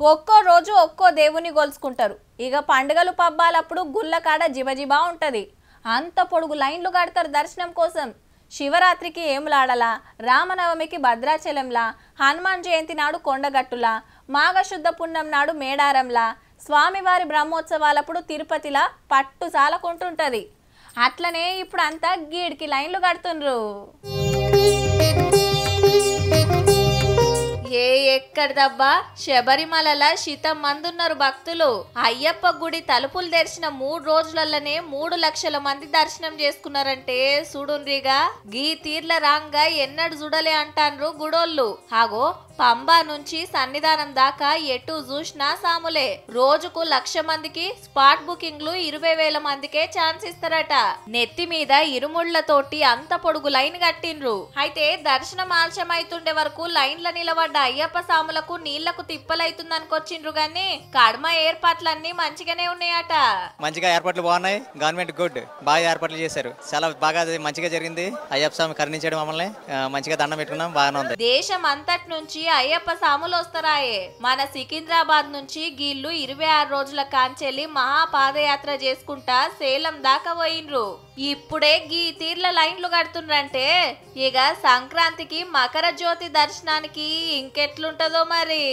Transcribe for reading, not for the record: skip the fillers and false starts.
ఒక్కో రోజు ఒక్కో దేవుని గొలుసుకుంటారు. ఇక పండుగలు పబ్బాలప్పుడు గుళ్ళ కాడ జిబజిబా ఉంటది. అంత పొడుగు లైన్లు కడతారు దర్శనం కోసం. శివరాత్రికి ఏములాడలా, రామనవమికి భద్రాచలంలా, హనుమాన్ జయంతి నాడు కొండగట్టులా, మాఘశుద్ధ పున్నం నాడు మేడారంలా, స్వామివారి బ్రహ్మోత్సవాలప్పుడు తిరుపతిలా పట్టు సాలకుంటుంటది. అట్లనే ఇప్పుడు అంతా గీడికి లైన్లు కడుతుండ్రు. ఎక్కడదబ్బా, శబరిమలలా శితం మందున్నారు భక్తులు. అయ్యప్ప గుడి తలుపులు తెరిచిన 3 రోజులలోనే 3 లక్షల మంది దర్శనం చేసుకున్నారంటే చూడుండ్రిగా. గీ తీర్ల రాంగా ఎన్నడు చూడలే అంటాన్రు గుడోళ్ళు. హాగో పంబా నుంచి సన్నిధానం దాకా ఎటు చూసినా సాములే. రోజుకు 1,00,000 మందికి స్పాట్ బుకింగ్లు 20,000 మందికే ఛాన్స్ ఇస్తారట. నెత్తి మీద ఇరుముళ్లతోటి అంత పొడుగు లైన్ కట్టిండ్రు. అయితే దర్శనం ఆలస్యం అవుతుండే వరకు లైన్ల నిలబడ్డ అయ్యప్ప సాములకు నీళ్లకు తిప్పలైతుందనుకొచ్చిండ్రు గాని కడమ ఏర్పాట్లన్నీ మంచిగానే ఉన్నాయట. మంచిగా ఏర్పాట్లు బాగున్నాయి. గవర్నమెంట్ గుడ్, బాగా ఏర్పాట్లు చేశారు. చాలా బాగా మంచిగా జరిగింది. అయ్యప్ప స్వామి కరుణించాడు మమ్మల్ని. మంచిగా దండం పెట్టుకున్నాం, బాగానే ఉంది. దేశం అంతటి నుంచి అయ్యప్ప సాములు వస్తారాయే. మన సికింద్రాబాద్ నుంచి గీళ్లు 26 రోజుల కాంచెల్లి మహా పాదయాత్ర చేసుకుంటా సేలం దాకా పోయిండ్రు. ఇప్పుడే గీ తీర్ల లైన్లు కడుతుండ్రంటే ఇక సంక్రాంతికి మకర జ్యోతి దర్శనానికి ఇంకెట్లుంటదో మరి.